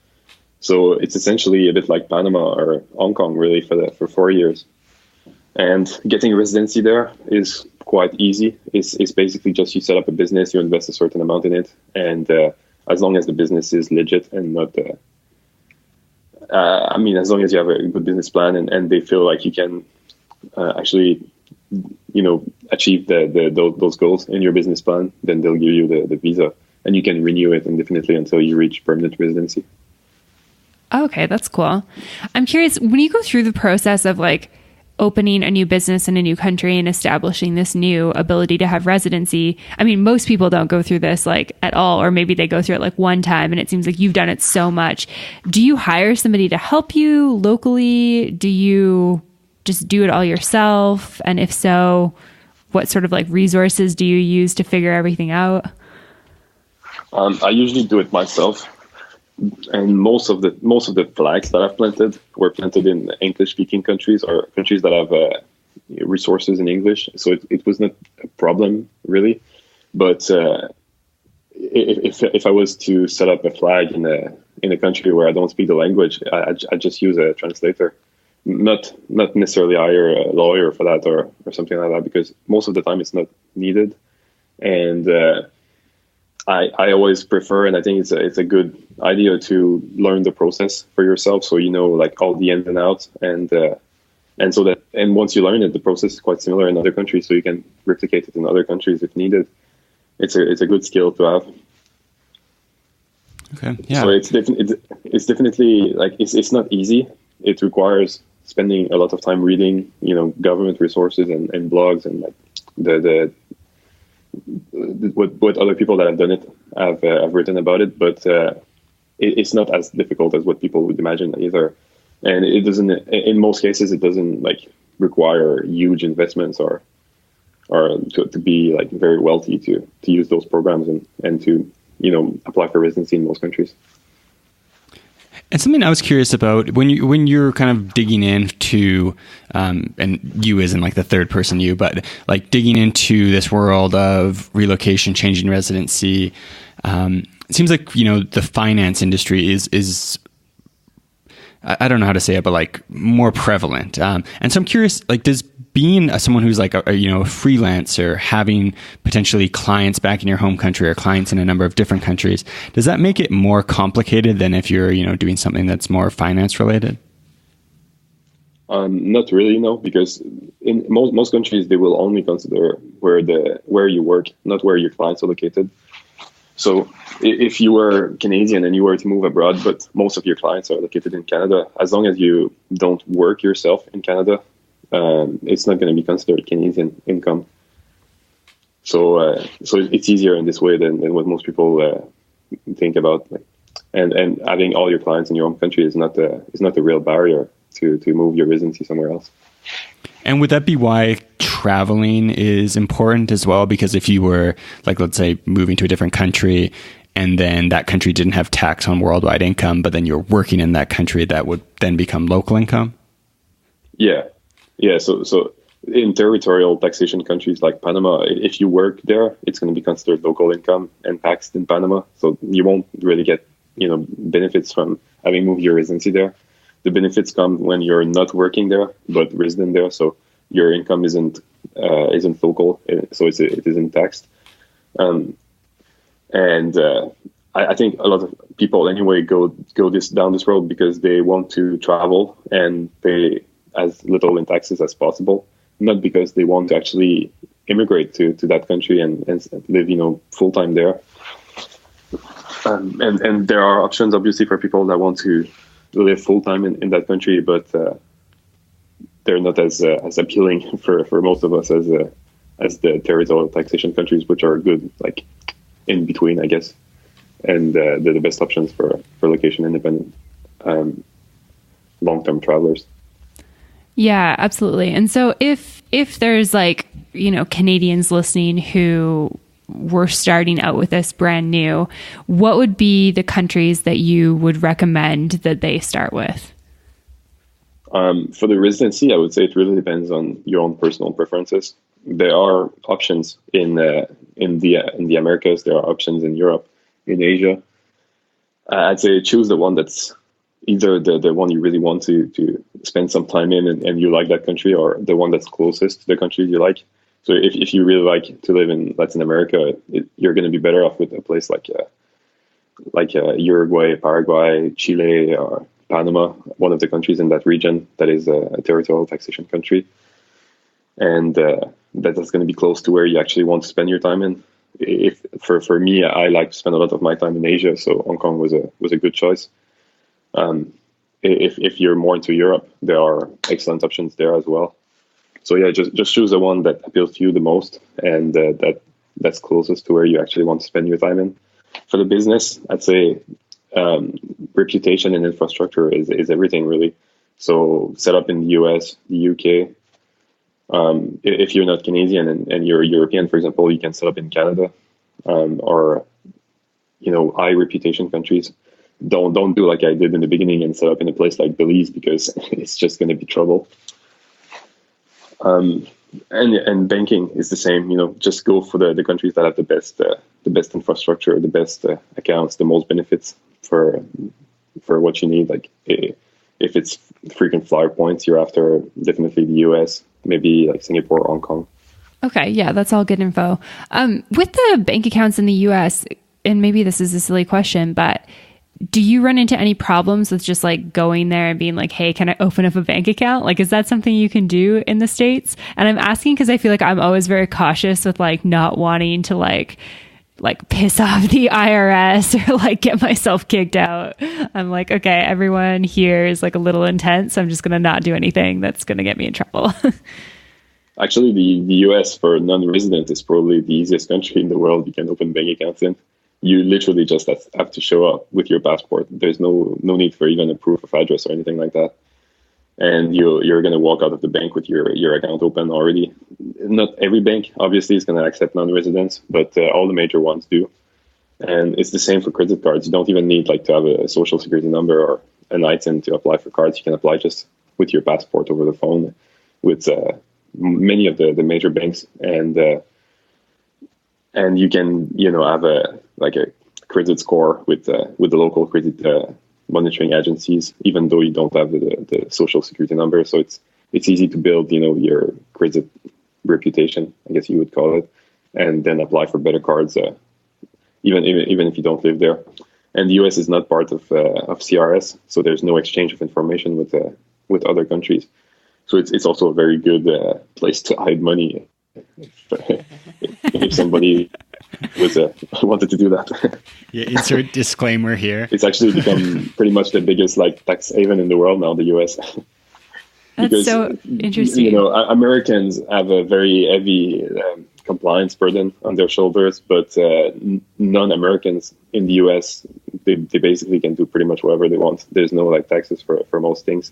So it's essentially a bit like Panama or Hong Kong, really, for 4 years. And getting residency there is quite easy. It's basically just you set up a business, you invest a certain amount in it, and as long as the business is legit and not, as long as you have a good business plan and they feel like you can actually, achieve those goals in your business plan, then they'll give you the visa, and you can renew it indefinitely until you reach permanent residency. Okay, that's cool. I'm curious, when you go through the process of like opening a new business in a new country and establishing this new ability to have residency, I mean, most people don't go through this like at all, or maybe they go through it like one time, and it seems like you've done it so much. Do you hire somebody to help you locally? Do you just do it all yourself? And if so, what sort of like resources do you use to figure everything out? I usually do it myself. And most of the flags that I've planted were planted in English-speaking countries or countries that have resources in English. So it was not a problem really. But if I was to set up a flag in a country where I don't speak the language, I just use a translator. Not necessarily hire a lawyer for that or something like that, because most of the time it's not needed. And I always prefer, and I think it's a good idea to learn the process for yourself, so you know like all the ins and outs, and so that once you learn it, the process is quite similar in other countries, so you can replicate it in other countries if needed. It's a good skill to have. Okay, yeah. So it's definitely like it's not easy. It requires spending a lot of time reading, government resources and blogs and like the what other people that have done it have written about it, but it's not as difficult as what people would imagine either. And it doesn't, in most cases, it doesn't like require huge investments or to be like very wealthy to use those programs and to apply for residency in most countries. And something I was curious about when you're kind of digging into, and you isn't like the third person you, but like digging into this world of relocation, changing residency, it seems like the finance industry is I don't know how to say it, but like more prevalent. And so I'm curious, like, does being someone who's like a freelancer, having potentially clients back in your home country or clients in a number of different countries, does that make it more complicated than if you're doing something that's more finance related? Not really, no, because in most countries they will only consider where you work, not where your clients are located. So if you were Canadian and you were to move abroad, but most of your clients are located in Canada, as long as you don't work yourself in Canada, it's not going to be considered Canadian income. So it's easier in this way than what most people think about. Like, and having all your clients in your own country is not the real barrier to move your residency somewhere else. And would that be why traveling is important as well? Because if you were, like, let's say, moving to a different country, and then that country didn't have tax on worldwide income, but then you're working in that country, that would then become local income? Yeah. So in territorial taxation countries like Panama, if you work there, it's going to be considered local income and taxed in Panama. So you won't really get, benefits from having moved your residency there. The benefits come when you're not working there, but resident there. So your income isn't local, so it isn't taxed. I think a lot of people anyway go down this road because they want to travel and pay as little in taxes as possible, not because they want to actually immigrate to that country and live full time there. And there are options obviously for people that want to live full time in that country, but they're not as appealing for most of us as the territorial taxation countries, which are good, like in between, I guess, and they're the best options for location independent long term travelers. Yeah, absolutely. And so if there's Canadians listening who were starting out with this brand new, what would be the countries that you would recommend that they start with? For the residency, I would say it really depends on your own personal preferences. There are options in the Americas. There are options in Europe, in Asia. I'd say choose the one that's either the one you really want to spend some time in and you like that country, or the one that's closest to the country you like. So if you really like to live in Latin America, you're going to be better off with a place like Uruguay, Paraguay, Chile, or Panama, one of the countries in that region that is a territorial taxation country. And that's going to be close to where you actually want to spend your time in. If for me, I like to spend a lot of my time in Asia, so Hong Kong was a good choice. If you're more into Europe, there are excellent options there as well. So yeah, just choose the one that appeals to you the most, and that's closest to where you actually want to spend your time in. For the business, I'd say reputation and infrastructure is everything, really. So set up in the US, the UK. If you're not Canadian and you're European, for example, you can set up in Canada, or high reputation countries. Don't do like I did in the beginning and set up in a place like Belize, because it's just going to be trouble. And banking is the same. Just go for the countries that have the best infrastructure, the best accounts, the most benefits for what you need. Like if it's frequent flyer points, you're after definitely the US, maybe like Singapore or Hong Kong. Okay, yeah, that's all good info. With the bank accounts in the US, and maybe this is a silly question, but do you run into any problems with just going there and being like, hey, can I open up a bank account? Is that something you can do in the States? And I'm asking because I feel like I'm always very cautious with not wanting to piss off the IRS or get myself kicked out. I'm like, okay, everyone here is a little intense. I'm just going to not do anything that's going to get me in trouble. Actually, the US for non-resident is probably the easiest country in the world you can open bank accounts in. You literally just have to show up with your passport. There's no need for even a proof of address or anything like that. And you're going to walk out of the bank with your account open already. Not every bank, obviously, is going to accept non-residents, but all the major ones do. And it's the same for credit cards. You don't even need to have a social security number or an ITIN to apply for cards. You can apply just with your passport over the phone with many of the major banks. And you can have a credit score with the local credit monitoring agencies, even though you don't have the social security number. So it's easy to build your credit reputation, I guess you would call it, and then apply for better cards, even if you don't live there. And the US is not part of CRS, so there's no exchange of information with other countries. So it's also a very good place to hide money if somebody wanted to do that. Yeah, insert disclaimer here. It's actually become pretty much the biggest tax haven in the world now, the US. That's because, so interesting. Americans have a very heavy compliance burden on their shoulders, but non-Americans in the US, they basically can do pretty much whatever they want. There's no like taxes for most things.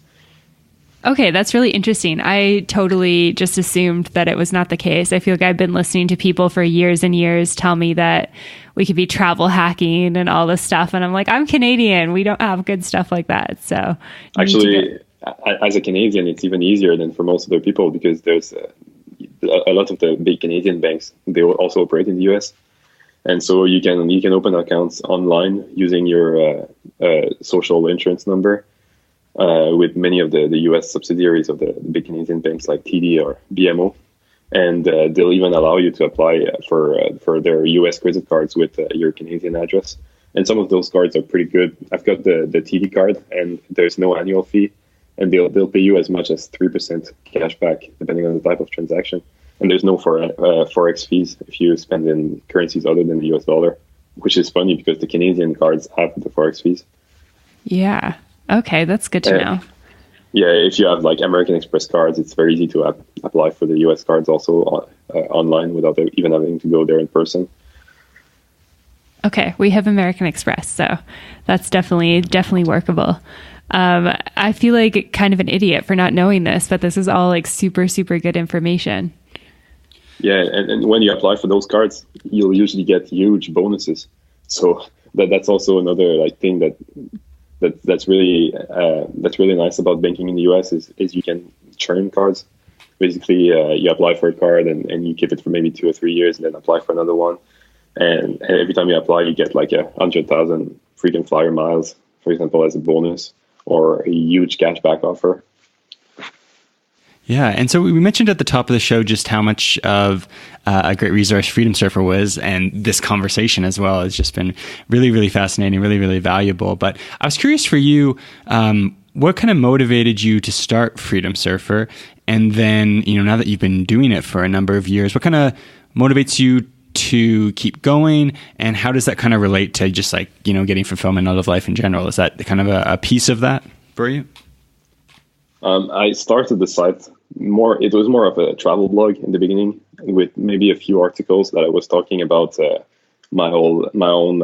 Okay, that's really interesting. I totally just assumed that it was not the case. I feel like I've been listening to people for years and years tell me that we could be travel hacking and all this stuff. And I'm like, I'm Canadian. We don't have good stuff like that. So actually, as a Canadian, it's even easier than for most other people because there's a lot of the big Canadian banks, they also operate in the US. And so you can open accounts online using your social insurance number. With many of the US subsidiaries of the big Canadian banks like TD or BMO. And they'll even allow you to apply for their US credit cards with your Canadian address. And some of those cards are pretty good. I've got the TD card, and there's no annual fee. And they'll pay you as much as 3% cash back, depending on the type of transaction. And there's no Forex fees if you spend in currencies other than the US dollar, which is funny because the Canadian cards have the Forex fees. Yeah. Okay, that's good to know. Yeah, if you have like American Express cards, it's very easy to apply for the US cards also online without even having to go there in person. Okay, we have American Express, so that's definitely workable. I feel like kind of an idiot for not knowing this, but this is all like super, super good information. Yeah, and when you apply for those cards, you'll usually get huge bonuses. So that's also another like thing that's really nice about banking in the US is you can churn cards. Basically, you apply for a card and you keep it for maybe 2 or 3 years and then apply for another one. And every time you apply, you get like 100,000 frequent flyer miles, for example, as a bonus or a huge cashback offer. Yeah, and so we mentioned at the top of the show just how much of a great resource Freedom Surfer was, and this conversation as well has just been really, really fascinating, really, really valuable. But I was curious for you, what kind of motivated you to start Freedom Surfer? And then, now that you've been doing it for a number of years, what kind of motivates you to keep going? And how does that kind of relate to just like, getting fulfillment out of life in general? Is that kind of a piece of that for you? I started the site it was more of a travel blog in the beginning with maybe a few articles that I was talking about my own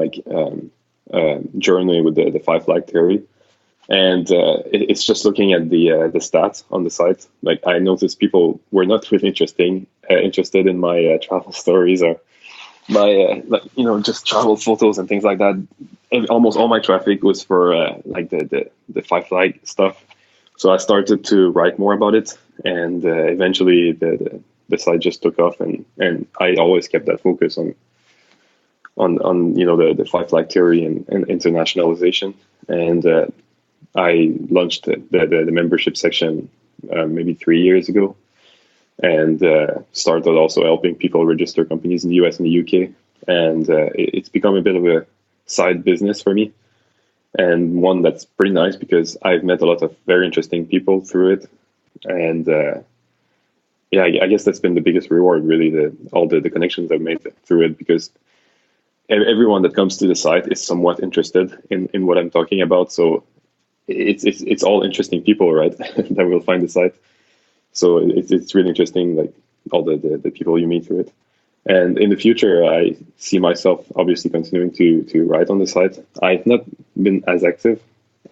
journey with the 5 flag theory. And it's just looking at the stats on the site. Like I noticed people were not really interested in my travel stories or my just travel photos and things like that. And almost all my traffic was for the 5 flag stuff. So I started to write more about it, and eventually the site just took off, and I always kept that focus on the 5 flag theory and internationalization. And I launched the membership section maybe 3 years ago, and started also helping people register companies in the US and the UK. And it's become a bit of a side business for me. And one that's pretty nice because I've met a lot of very interesting people through it. And I guess that's been the biggest reward, really, all the connections I've made through it, because everyone that comes to the site is somewhat interested in what I'm talking about. So it's all interesting people, right, that will find the site. So it's really interesting, like all the people you meet through it. And in the future, I see myself obviously continuing to write on the site. I've not been as active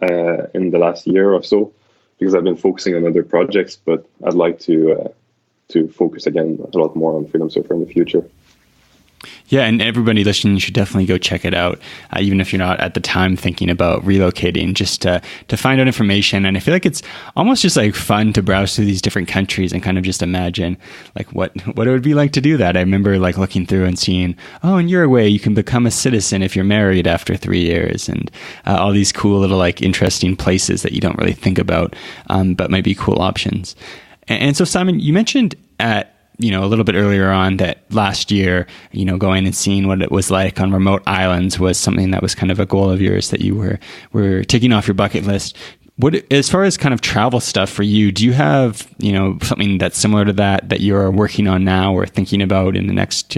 in the last year or so because I've been focusing on other projects, but I'd like to focus again a lot more on Freedom Surfer in the future. Yeah, and everybody listening should definitely go check it out, even if you're not at the time thinking about relocating, just to find out information. And I feel like it's almost just like fun to browse through these different countries and kind of just imagine like what it would be like to do that. I remember like looking through and seeing, in Uruguay, you can become a citizen if you're married after 3 years, and all these cool little like interesting places that you don't really think about, but might be cool options. And so, Simon, you mentioned a little bit earlier on that last year, going and seeing what it was like on remote islands was something that was kind of a goal of yours that you were taking off your bucket list. As far as kind of travel stuff for you, do you have, something that's similar to that you're working on now or thinking about in the next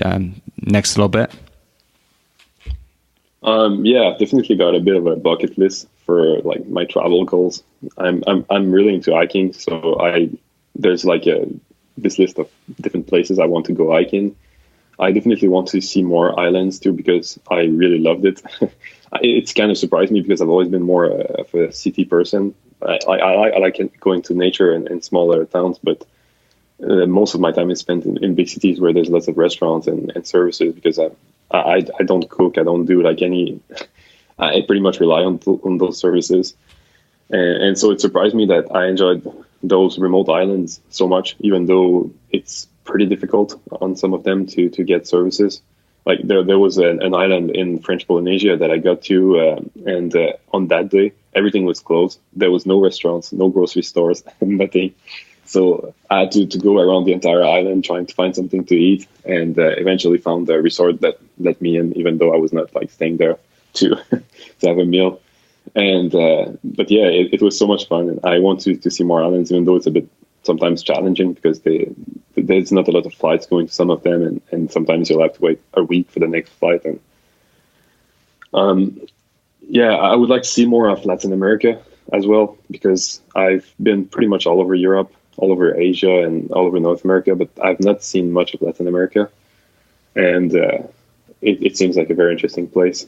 little bit? Yeah, I've definitely got a bit of a bucket list for like my travel goals. I'm really into hiking, so there's like this list of different places I want to go hiking. I definitely want to see more islands too, because I really loved it. It's kind of surprised me because I've always been more of a city person. I like going to nature and smaller towns, but most of my time is spent in big cities where there's lots of restaurants and services, because I don't cook. I don't do like any, I pretty much rely on those services. And so it surprised me that I enjoyed those remote islands so much, even though it's pretty difficult on some of them to get services. Like there was an island in French Polynesia that I got to, and on that day, everything was closed. There was no restaurants, no grocery stores, nothing. So I had to go around the entire island trying to find something to eat, and eventually found a resort that let me in, even though I was not like staying there to to have a meal. And but yeah, it was so much fun, and I want to see more islands, even though it's a bit sometimes challenging because there's not a lot of flights going to some of them, and sometimes you'll have to wait a week for the next flight. And yeah, I would like to see more of Latin America as well, because I've been pretty much all over Europe, all over Asia, and all over North America, but I've not seen much of Latin America. And it seems like a very interesting place,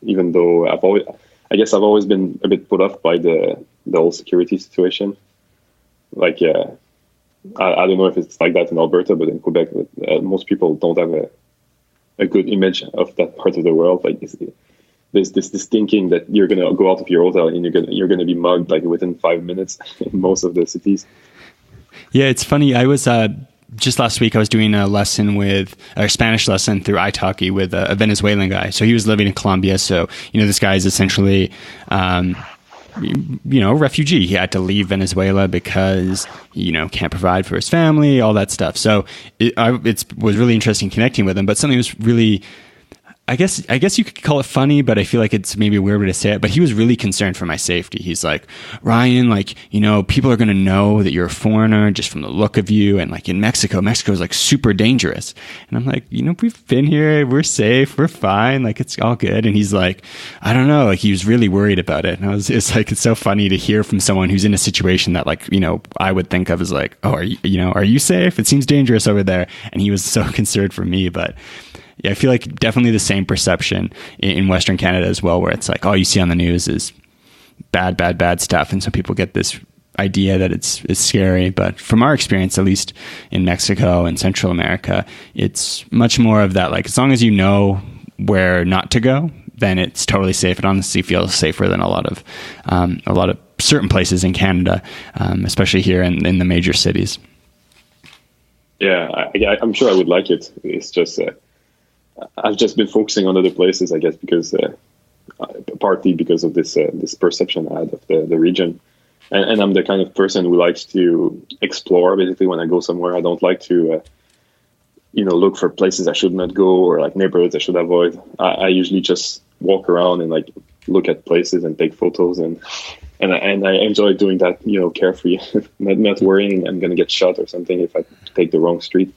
even though I've always been a bit put off by the whole security situation. Like, I don't know if it's like that in Alberta, but in Quebec, most people don't have a good image of that part of the world. Like, there's this thinking that you're gonna go out of your hotel and you're gonna be mugged like within 5 minutes in most of the cities. Yeah, it's funny. I was just last week I was doing a Spanish lesson through italki with a Venezuelan guy. So he was living in Colombia. So this guy is essentially a refugee. He had to leave Venezuela because can't provide for his family, all that stuff. So it was really interesting connecting with him. But something was really, I guess you could call it funny, but I feel like it's maybe a weird way to say it. But he was really concerned for my safety. He's like, Ryan, people are going to know that you're a foreigner just from the look of you. And like in Mexico is like super dangerous. And I'm like, we've been here. We're safe. We're fine. Like, it's all good. And he's like, I don't know. Like, he was really worried about it. And it's so funny to hear from someone who's in a situation that I would think of as like, oh, are you safe? It seems dangerous over there. And he was so concerned for me, but yeah, I feel like definitely the same perception in Western Canada as well, where it's like all you see on the news is bad stuff. And so people get this idea that it's scary. But from our experience, at least in Mexico and Central America, it's much more of that, like, as long as you know where not to go, then it's totally safe. It honestly feels safer than a lot of certain places in Canada, especially here in the major cities. Yeah, I'm sure I would like it. It's just... I've just been focusing on other places, I guess, because partly because of this perception I had of the region, and I'm the kind of person who likes to explore. Basically, when I go somewhere, I don't like to, look for places I should not go or like neighborhoods I should avoid. I usually just walk around and like look at places and take photos, and I enjoy doing that, carefree, not worrying I'm going to get shot or something if I take the wrong street.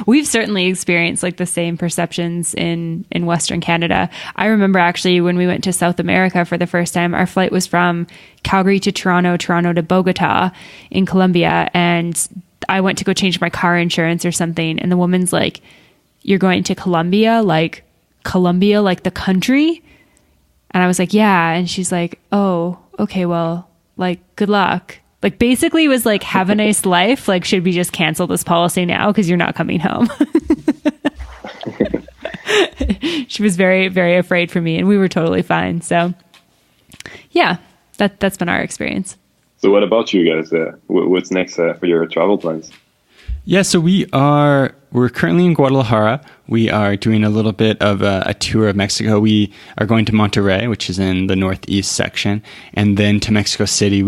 We've certainly experienced like the same perceptions in Western Canada. I remember actually when we went to South America for the first time, our flight was from Calgary to Toronto to Bogota in Colombia. And I went to go change my car insurance or something. And the woman's like, "You're going to Colombia, like the country?" And I was like, "Yeah." And she's like, "Oh, okay, well, like, good luck." Like, basically it was like, have a nice life. Like, should we just cancel this policy now? Because you're not coming home. She was very, very afraid for me, and we were totally fine. So yeah, that's been our experience. So what about you guys? What's next for your travel plans? Yeah, so we're currently in Guadalajara. We are doing a little bit of a tour of Mexico. We are going to Monterrey, which is in the northeast section, and then to Mexico City.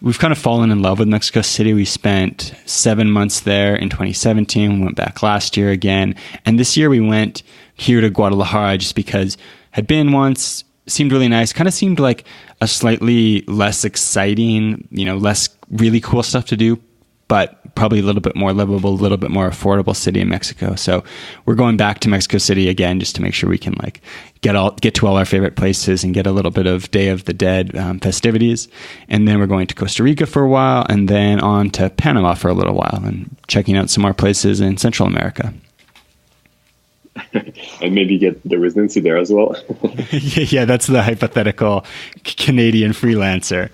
We've kind of fallen in love with Mexico City. We spent 7 months there in 2017. We went back last year again. And this year we went here to Guadalajara just because had been once, seemed really nice, kind of seemed like a slightly less exciting, less really cool stuff to do, but probably a little bit more livable, a little bit more affordable city in Mexico. So we're going back to Mexico City again, just to make sure we can like get to all our favorite places and get a little bit of Day of the Dead festivities. And then we're going to Costa Rica for a while, and then on to Panama for a little while, and checking out some more places in Central America. And maybe get the residency there as well. Yeah, that's the hypothetical Canadian freelancer.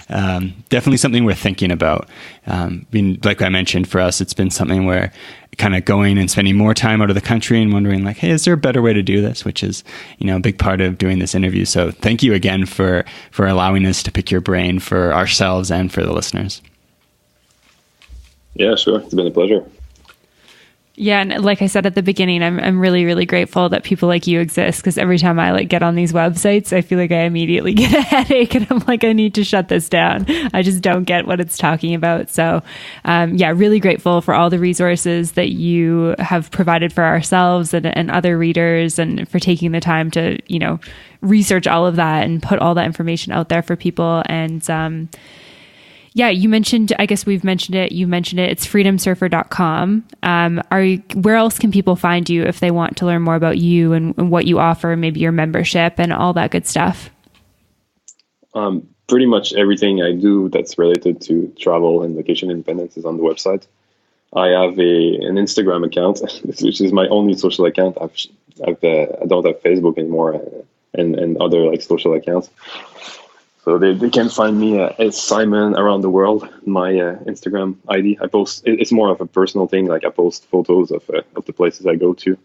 Definitely something we're thinking about. Like I mentioned, for us, it's been something where kind of going and spending more time out of the country and wondering like, hey, is there a better way to do this? Which is, a big part of doing this interview. So thank you again for allowing us to pick your brain for ourselves and for the listeners. Yeah, sure. It's been a pleasure. Yeah, and like I said at the beginning, I'm really, really grateful that people like you exist, because every time I get on these websites, I feel like I immediately get a headache and I'm like, I need to shut this down. I just don't get what it's talking about. So really grateful for all the resources that you have provided for ourselves and other readers, and for taking the time to, research all of that and put all that information out there for people. And you mentioned, I guess we've mentioned it, you mentioned it, it's freedomsurfer.com. Where else can people find you if they want to learn more about you and what you offer, maybe your membership and all that good stuff? Pretty much everything I do that's related to travel and vacation independence is on the website. I have an Instagram account, which is my only social account. I don't have Facebook anymore, and other social accounts. So they can find me as Simon Around the World, my Instagram ID. I post, it's more of a personal thing. Like I post photos of the places I go to.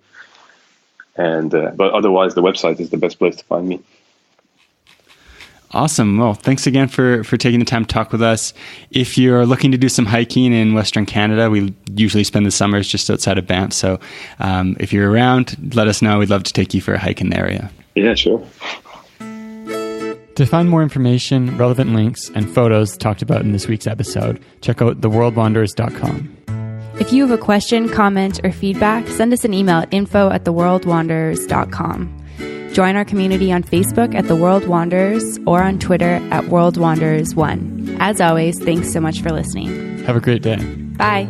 And but otherwise, the website is the best place to find me. Awesome. Well, thanks again for taking the time to talk with us. If you're looking to do some hiking in Western Canada, we usually spend the summers just outside of Banff. So if you're around, let us know. We'd love to take you for a hike in the area. Yeah, sure. To find more information, relevant links, and photos talked about in this week's episode, check out theworldwanderers.com. If you have a question, comment, or feedback, send us an email at info@theworldwanderers.com. Join our community on Facebook at The World Wanderers or on Twitter at World Wanderers 1. As always, thanks so much for listening. Have a great day. Bye.